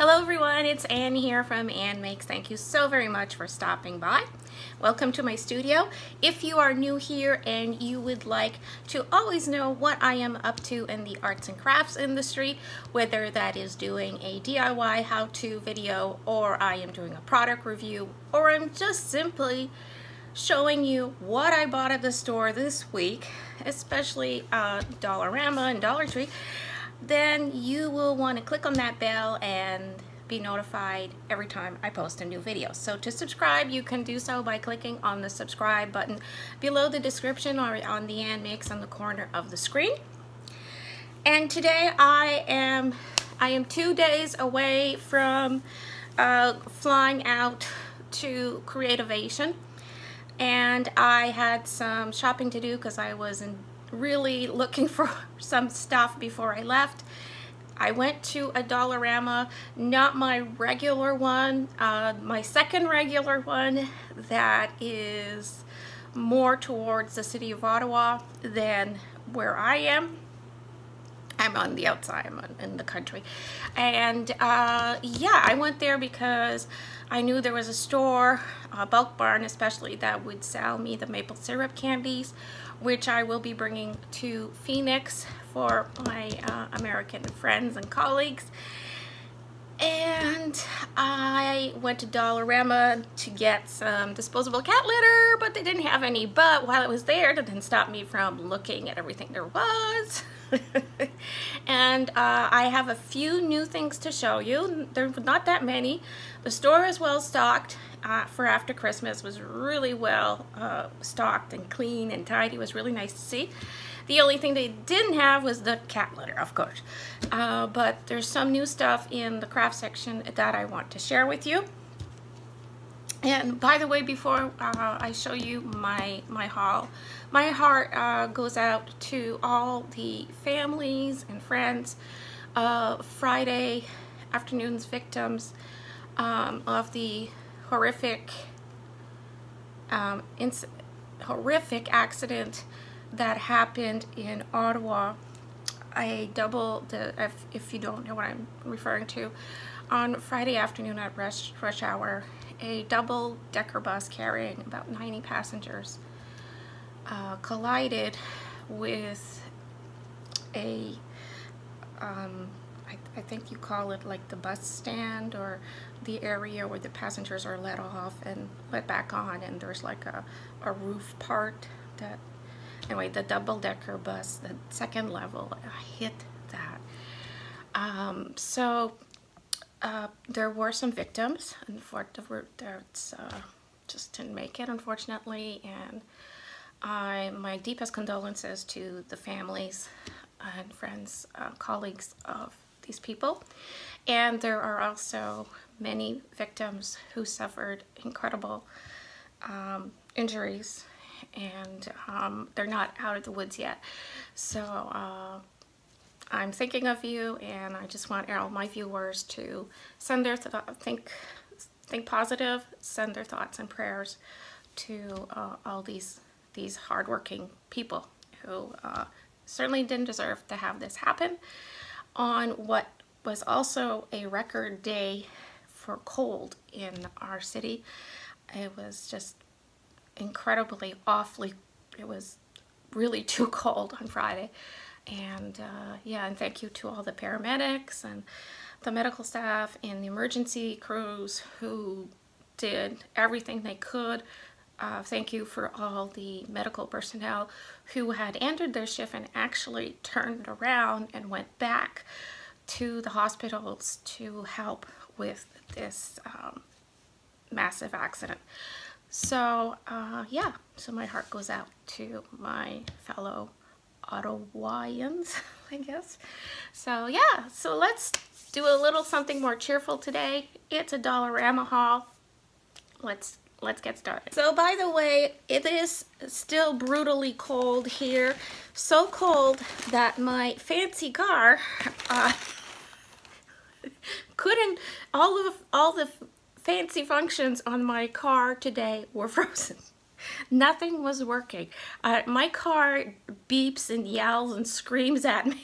Hello everyone, it's Anne here from Anne Makes. Thank you so very much for stopping by. Welcome to my studio. If you are new here and you would like to always know what I am up to in the arts and crafts industry, whether that is doing a DIY how-to video, or I am doing a product review, or I'm just simply showing you what I bought at the store this week, especially Dollarama and Dollar Tree, then you will want to click on that bell and be notified every time I post a new video. So to subscribe, you can do so by clicking on the subscribe button below the description or on the Anne Makes on the corner of the screen. And today I am 2 days away from flying out to Creativation, and I had some shopping to do because I was really looking for some stuff before I left. I went to a Dollarama, not my regular one, my second regular one that is more towards the city of Ottawa than where I am. I'm on the outside, I'm in the country. And yeah, I went there because I knew there was a store, a bulk barn especially, that would sell me the maple syrup candies, which I will be bringing to Phoenix for my American friends and colleagues. And I went to Dollarama to get some disposable cat litter, but they didn't have any. But while I was there, that didn't stop me from looking at everything there was. And I have a few new things to show you. There's not that many. The store is well stocked for after Christmas. Was really well stocked and clean and tidy. It was really nice to see. The only thing they didn't have was the cat litter, of course. But there's some new stuff in the craft section that I want to share with you. And by the way, before I show you my haul, my heart goes out to all the families and friends of Friday afternoon's victims of the horrific accident that happened in Ottawa. If you don't know what I'm referring to, on Friday afternoon at rush hour, a double-decker bus carrying about 90 passengers collided with a I think you call it like the bus stand, or the area where the passengers are let off and let back on, and there's like a roof part that, anyway, the double-decker bus, the second level, hit that. There were some victims, and just didn't make it, unfortunately, and my deepest condolences to the families and friends, colleagues of these people. And there are also many victims who suffered incredible injuries, and they're not out of the woods yet. So I'm thinking of you, and I just want all my viewers to send their think positive, send their thoughts and prayers to all these hardworking people who certainly didn't deserve to have this happen on what was also a record day for cold in our city. It was just incredibly, it was really too cold on Friday. And yeah, and thank you to all the paramedics and the medical staff and the emergency crews who did everything they could. Thank you for all the medical personnel who had ended their shift and actually turned around and went back to the hospitals to help with this massive accident. So yeah, so my heart goes out to my fellow Ottawaians, I guess. So yeah, so let's do a little something more cheerful today. It's a Dollarama haul. Let's get started. So by the way, it is still brutally cold here. So cold that my fancy car couldn't, all the fancy functions on my car today were frozen. Nothing was working. My car beeps and yells and screams at me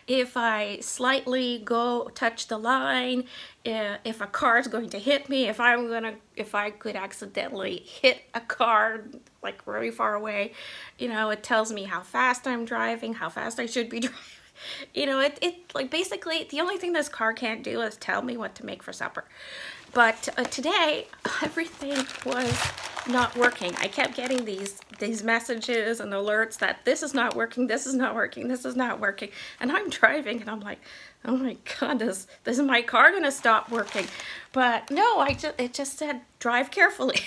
if I slightly go touch the line, if a car is going to hit me, if I could accidentally hit a car like very far away. You know, it tells me how fast I'm driving, how fast I should be driving. You know, it like basically the only thing this car can't do is tell me what to make for supper. But today everything was not working. I kept getting these messages and alerts that this is not working, this is not working, this is not working. And I'm driving and I'm like, oh my God, is my car gonna stop working? But no, it just said drive carefully.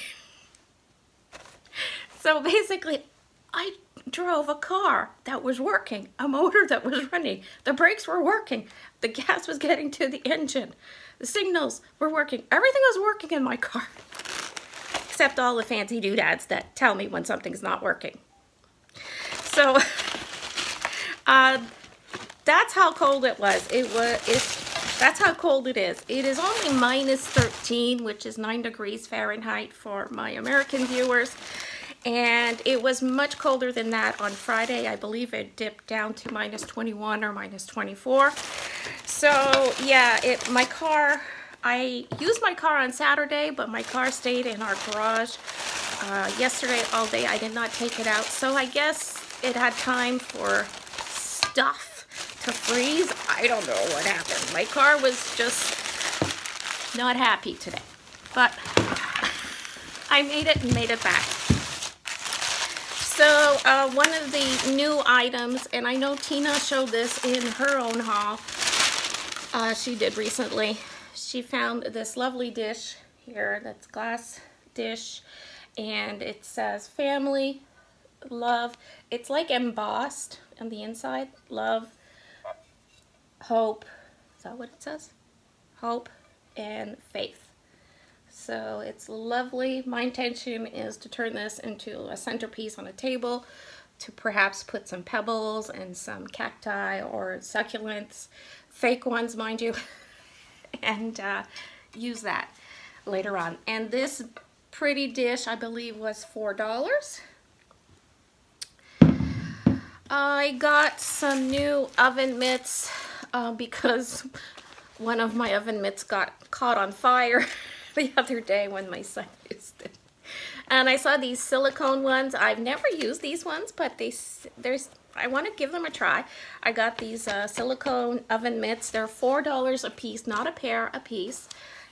So basically I drove a car that was working, a motor that was running, the brakes were working, the gas was getting to the engine, the signals were working, everything was working in my car. Except all the fancy doodads that tell me when something's not working. So that's how cold it was. That's how cold it is. It is only -13, which is 9 degrees Fahrenheit for my American viewers. And it was much colder than that on Friday. I believe it dipped down to -21 or -24. So yeah, my car, I used my car on Saturday, but my car stayed in our garage yesterday all day. I did not take it out. So I guess it had time for stuff to freeze. I don't know what happened. My car was just not happy today. But I made it and made it back. So one of the new items, and I know Tina showed this in her own haul, she did recently. She found this lovely dish here, that's glass dish, and it says family, love. It's like embossed on the inside, love, hope, is that what it says? Hope and faith. So it's lovely. My intention is to turn this into a centerpiece on a table, to perhaps put some pebbles and some cacti or succulents, fake ones mind you, and use that later on. And this pretty dish I believe was $4. I got some new oven mitts because one of my oven mitts got caught on fire the other day when my son used it. And I saw these silicone ones. I've never used these ones, but I want to give them a try. I got these silicone oven mitts. They're $4 a piece, not a pair, a piece.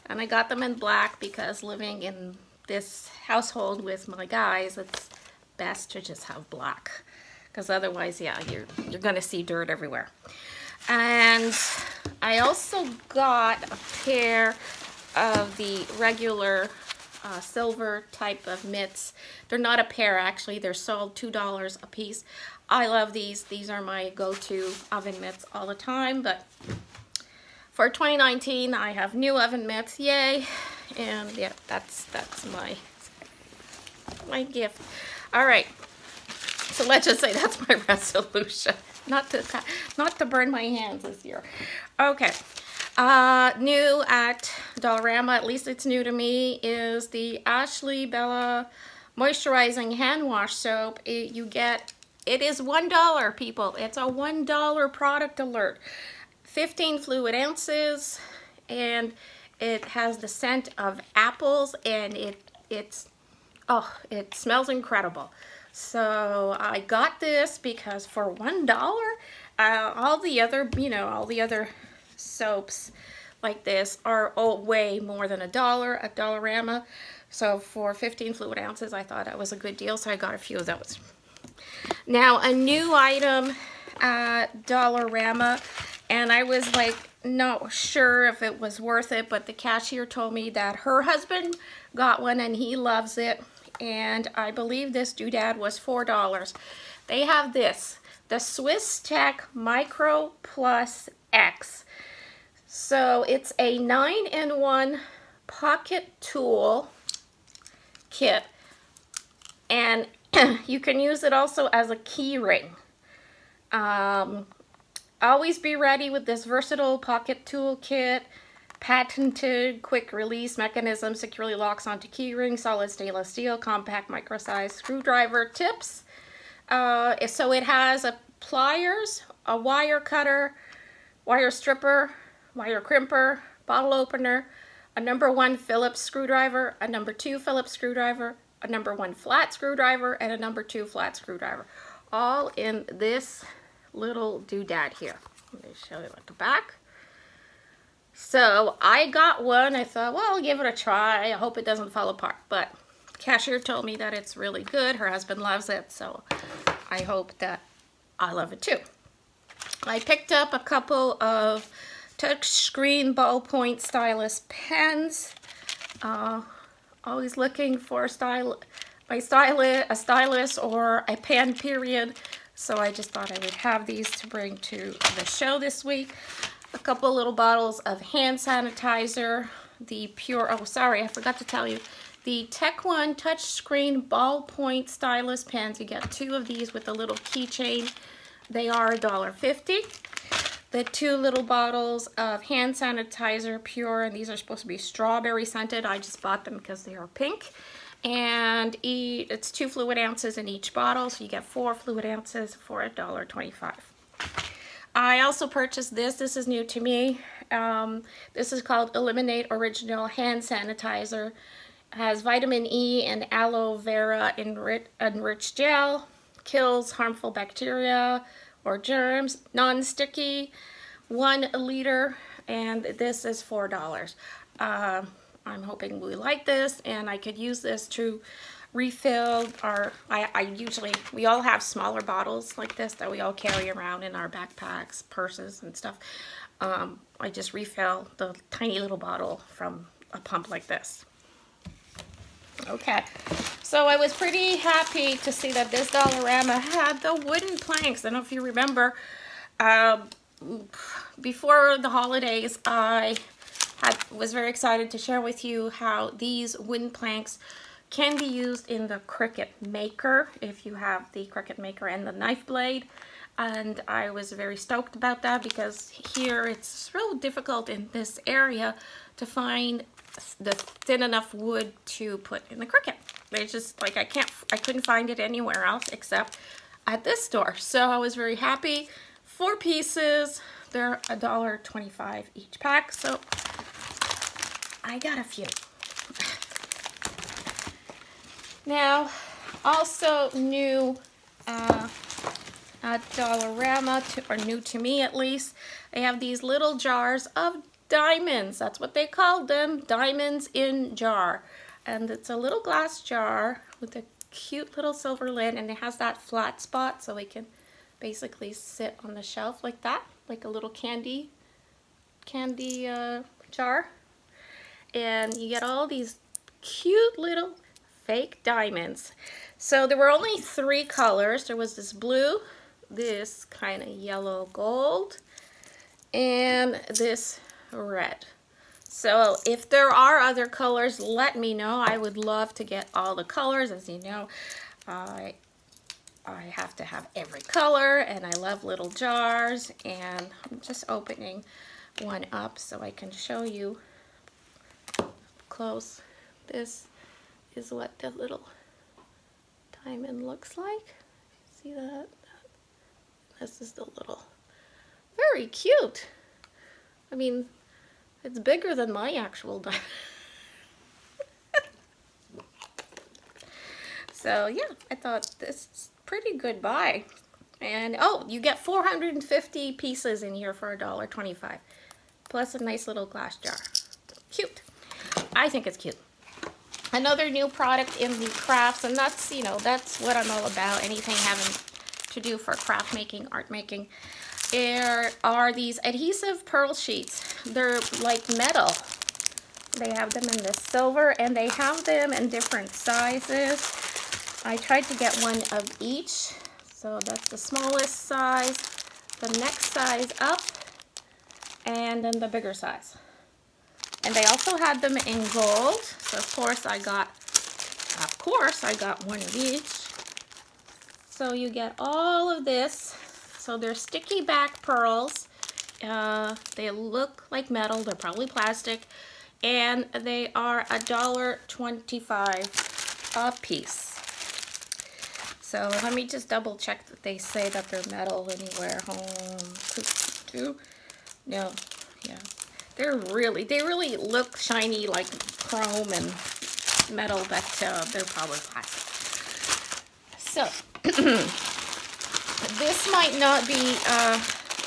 And I got them in black because living in this household with my guys, it's best to just have black. Because otherwise, yeah, you're going to see dirt everywhere. And I also got a pair of the regular silver type of mitts. They're not a pair actually, they're sold $2 a piece. I love these. These are my go-to oven mitts all the time, but for 2019 I have new oven mitts, yay. And yeah, that's my gift. All right, so let's just say that's my resolution, not to burn my hands this year. Okay. New at Dollarama, at least it's new to me, is the Ashley Bella Moisturizing Hand Wash Soap. It is $1, people. It's a $1 product alert. 15 fluid ounces, and it has the scent of apples, and it smells incredible. So I got this because for $1, all the other soaps like this are way more than $1 at Dollarama. So for 15 fluid ounces, I thought that was a good deal, so I got a few of those. Now, a new item at Dollarama, and I was like not sure if it was worth it, but the cashier told me that her husband got one and he loves it, and I believe this doodad was $4. They have this, the Swiss Tech Micro Plus X. So it's a 9-in-1 pocket tool kit, and you can use it also as a key ring. Always be ready with this versatile pocket tool kit. patented quick release mechanism, securely locks onto key rings, solid stainless steel, compact micro-sized screwdriver tips. So it has a pliers, a wire cutter, wire stripper, wire crimper, bottle opener, a number 1 Phillips screwdriver, a number 2 Phillips screwdriver, a number 1 flat screwdriver, and a number 2 flat screwdriver, all in this little doodad here. Let me show you at the back. So I got one. I thought, well, I'll give it a try. I hope it doesn't fall apart. But the cashier told me that it's really good. Her husband loves it, so I hope that I love it too. I picked up a couple of touchscreen ballpoint stylus pens. Always looking for a stylus or a pen, period. So I just thought I would have these to bring to the show this week. A couple little bottles of hand sanitizer. The pure, oh sorry, I forgot to tell you. The Tech One touchscreen ballpoint stylus pens. You get 2 of these with a little keychain. They are $1.50. The 2 little bottles of hand sanitizer, pure, and these are supposed to be strawberry scented. I just bought them because they are pink. And it's 2 fluid ounces in each bottle, so you get 4 fluid ounces for $1.25. I also purchased this. This is new to me. This is called Eliminate Original Hand Sanitizer. It has vitamin E and aloe vera enriched gel. Kills harmful bacteria or germs. Non-sticky. 1 liter. And this is $4. I'm hoping we like this, and I could use this to refill our, we all have smaller bottles like this that we all carry around in our backpacks, purses and stuff. I just refill the tiny little bottle from a pump like this. Okay, so I was pretty happy to see that this Dollarama had the wooden planks. I don't know if you remember, before the holidays, I was very excited to share with you how these wooden planks can be used in the Cricut Maker if you have the Cricut Maker and the knife blade. And I was very stoked about that because here it's real difficult in this area to find the thin enough wood to put in the Cricut. It's just like I couldn't find it anywhere else except at this store. So I was very happy. 4 pieces, they're $1.25 each pack. So I got a few. Now, also new at Dollarama, or new to me at least, they have these little jars of diamonds. That's what they called them, diamonds in jar. And it's a little glass jar with a cute little silver lid, and it has that flat spot so it can basically sit on the shelf like that, like a little candy jar. And you get all these cute little fake diamonds. So there were only 3 colors. There was this blue, this kind of yellow gold, and this red. So if there are other colors, let me know. I would love to get all the colors. As you know, I have to have every color, and I love little jars. And I'm just opening one up so I can show you close. This is what the little diamond looks like. See that? This is the little, very cute. I mean, it's bigger than my actual diamond. So yeah, I thought this is pretty good buy. And oh, you get 450 pieces in here for $1.25, plus a nice little glass jar. Cute. I think it's cute. Another new product in the crafts, and that's, you know, that's what I'm all about, anything having to do for craft making, art making. There are these adhesive pearl sheets. They're like metal. They have them in the silver, and they have them in different sizes. I tried to get one of each. So that's the smallest size, the next size up, and then the bigger size. And they also had them in gold. So of course I got one of each. So you get all of this. So they're sticky back pearls. They look like metal. They're probably plastic. And they are $1.25 a piece. So let me just double check that they say that they're metal anywhere. No, yeah. They really look shiny like chrome and metal, but they're probably plastic. So this might not be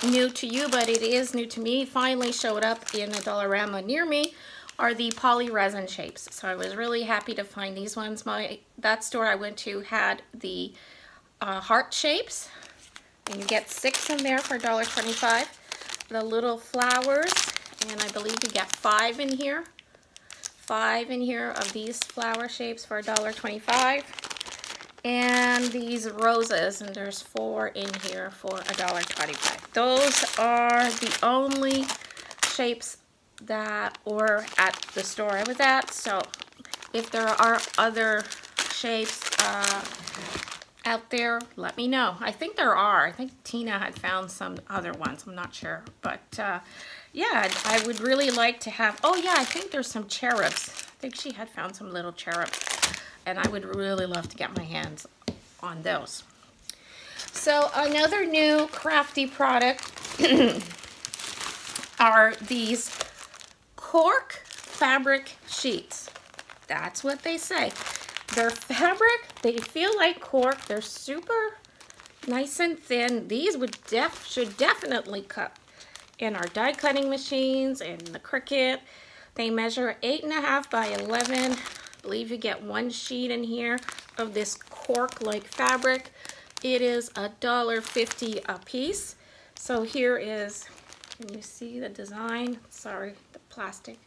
new to you, but it is new to me. Finally showed up in a Dollarama near me are the poly resin shapes. So I was really happy to find these ones. That store I went to had the heart shapes, and you get 6 in there for $1.25. The little flowers, and I believe you get 5 in here. 5 in here of these flower shapes for $1.25. And these roses, and there's 4 in here for $1.25. Those are the only shapes that were at the store I was at. So if there are other shapes out there, let me know. I think there are. I think Tina had found some other ones. I'm not sure. But yeah, I would really like to have, oh yeah, I think there's some cherubs. I think she had found some little cherubs. And I would really love to get my hands on those. So another new crafty product are these Cork fabric sheets. That's what they say. They're fabric, they feel like cork, they're super nice and thin. These should definitely cut in our die cutting machines and the Cricut. They measure 8.5 by 11. I believe you get 1 sheet in here of this cork-like fabric. It is $1.50 a piece. So here is, can you see the design? Sorry, the plastic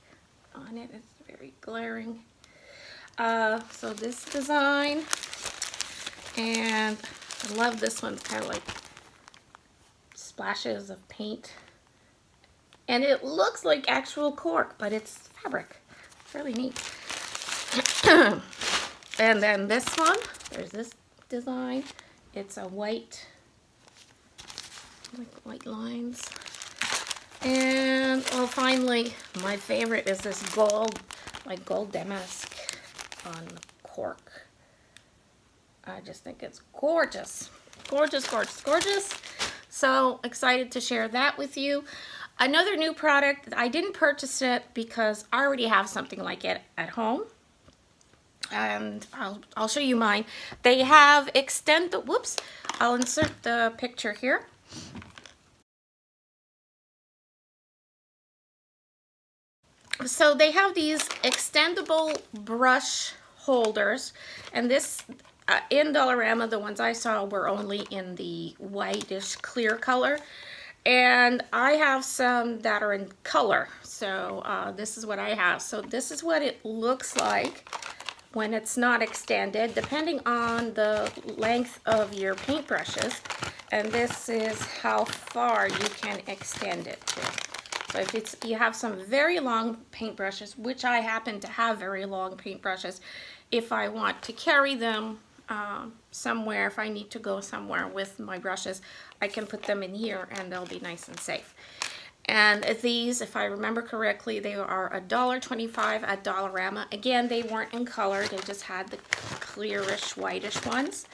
on it is very glaring. So this design, and I love this one, kind of like splashes of paint. And it looks like actual cork, but it's fabric. It's really neat. And then this one, there's this design. It's a white, like white lines. And well, finally, my favorite is this gold, like gold damask on cork. I just think it's gorgeous. Gorgeous, gorgeous, gorgeous. So excited to share that with you. Another new product, I didn't purchase it because I already have something like it at home. And I'll show you mine. They have whoops, I'll insert the picture here. So they have these extendable brush holders, and this in Dollarama, the ones I saw were only in the whitish clear color, and I have some that are in color. So this is what I have. So this is what it looks like when it's not extended, depending on the length of your paintbrushes, and this is how far you can extend it to. So if you have some very long paintbrushes, which I happen to have very long paintbrushes, if I want to carry them somewhere, if I need to go somewhere with my brushes, I can put them in here and they'll be nice and safe. And these, if I remember correctly, they are $1.25 at Dollarama. Again, they weren't in color, they just had the clearish, whitish ones.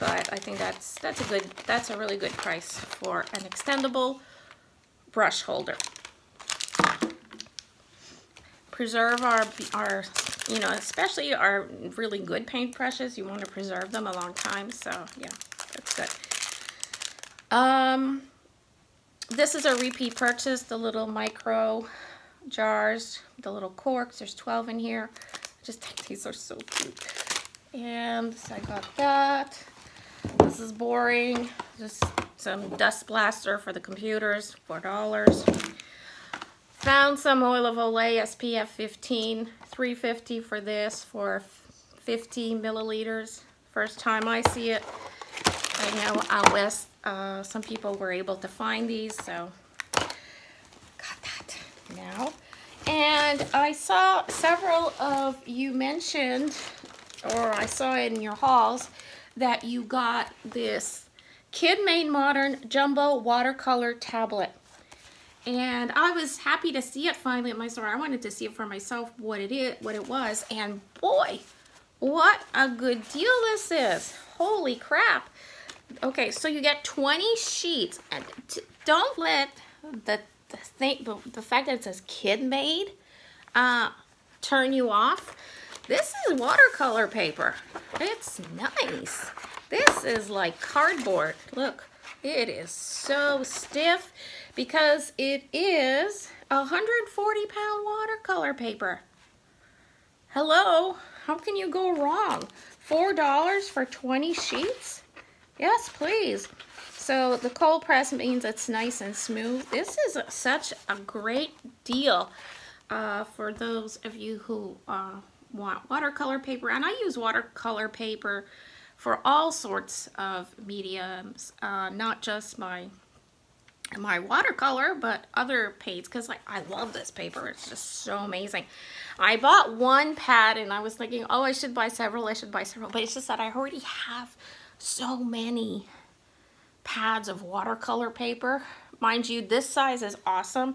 But I think that's a really good price for an extendable brush holder. Preserve our especially our really good paintbrushes. You want to preserve them a long time. So yeah, that's good. This is a repeat purchase. The little micro jars, the little corks. There's 12 in here. I just think these are so cute. And so I got that. This is boring. Just some dust blaster for the computers, $4. Found some oil of Olay SPF 15, $3.50 for this for 50 milliliters. First time I see it. I know out west some people were able to find these, so got that now. And I saw several of you mentioned, or I saw in your hauls, that you got this Kid Made Modern Jumbo Watercolor Tablet. And I was happy to see it finally at my store. I wanted to see it for myself, what it was, and boy, what a good deal this is. Holy crap. Okay, so you get 20 sheets, and don't let the fact that it says kid made turn you off. This is watercolor paper. It's nice. This is like cardboard. Look, it is so stiff because it is 140-pound watercolor paper. Hello, how can you go wrong? $4 for 20 sheets? Yes, please. So the cold press means it's nice and smooth. This is such a great deal for those of you who want watercolor paper. And I use watercolor paper for all sorts of mediums, not just my watercolor, but other paints, because I love this paper. It's just so amazing. I bought one pad and I was thinking, oh, I should buy several, but it's just that I already have so many pads of watercolor paper. Mind you, this size is awesome.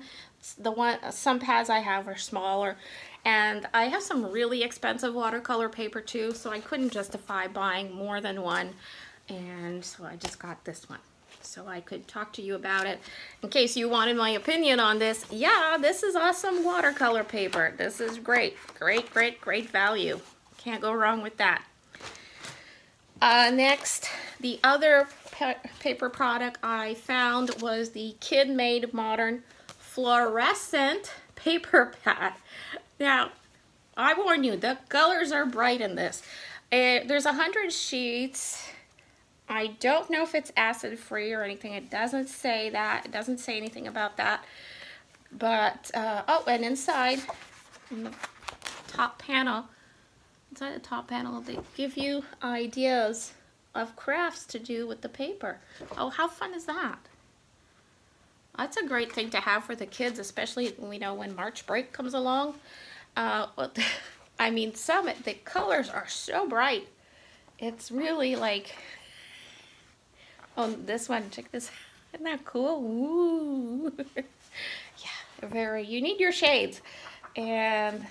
Some pads I have are smaller, and I have some really expensive watercolor paper too, so I couldn't justify buying more than one, and so I just got this one so I could talk to you about it in case you wanted my opinion on this. Yeah, this is awesome watercolor paper. This is great value. Can't go wrong with that. Next, the other paper product I found was the Kid Made Modern Fluorescent Paper Pad. Now, I warn you, the colors are bright in this. There's 100 sheets. I don't know if it's acid free or anything. It doesn't say that. It doesn't say anything about that. But, oh, and inside, in the top panel, they give you ideas of crafts to do with the paper. Oh, how fun is that? That's a great thing to have for the kids, especially when March break comes along. I mean, the colors are so bright. It's really like, oh, this one, check this. Isn't that cool? Ooh. Yeah, you need your shades. And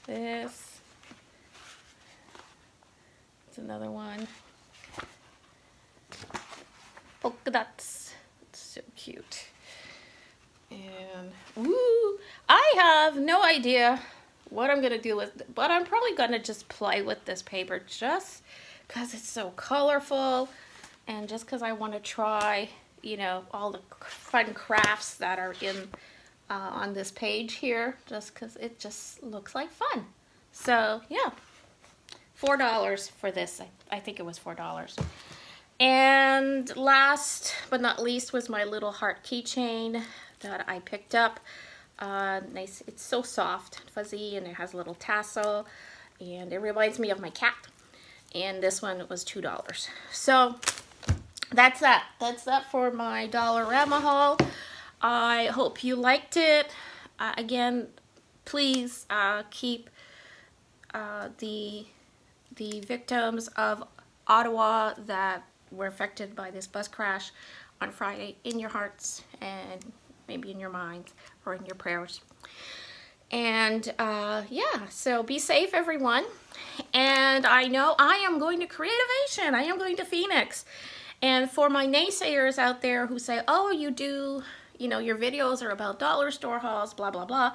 this, it's another one. Polka dots. It's so cute. And ooh, I have no idea what I'm gonna do with it, but I'm probably gonna just play with this paper just because it's so colorful, and just because I want to try, all the fun crafts that are in on this page here, just because it just looks like fun. So yeah, $4 for this. I think it was $4. And last but not least was my little heart keychain that I picked up. Nice, it's so soft and fuzzy, and it has a little tassel, and it reminds me of my cat. And this one was $2. So that's that. That's that for my Dollarama haul. I hope you liked it. Again, please keep the victims of Ottawa that were affected by this bus crash on Friday in your hearts, and maybe in your minds or in your prayers. And yeah, so be safe, everyone. And I know I am going to Creativation. I am going to Phoenix. And for my naysayers out there who say, oh, your videos are about dollar store hauls, blah, blah, blah.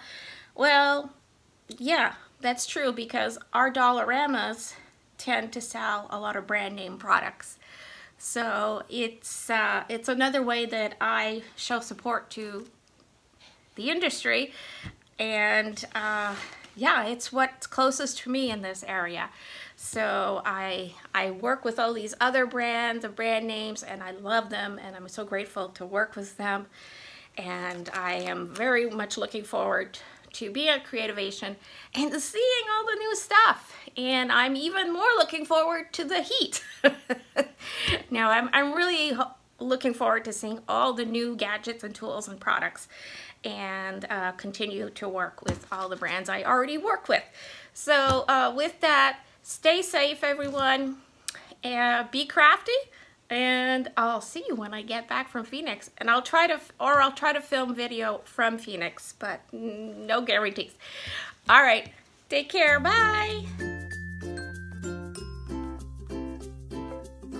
Well, yeah, that's true, because our Dollaramas tend to sell a lot of brand name products. So it's another way that I show support to the industry, and yeah, it's what's closest to me in this area. So I work with all these other brands of brand names, and I love them, and I'm so grateful to work with them. And I am very much looking forward to be at Creativation and seeing all the new stuff. And I'm even more looking forward to the heat. Now, I'm really looking forward to seeing all the new gadgets and tools and products, and continue to work with all the brands I already work with. So with that, stay safe, everyone, and be crafty, and and I'll see you when I get back from Phoenix. And I'll try to film video from Phoenix, but no guarantees. All right, take care, bye.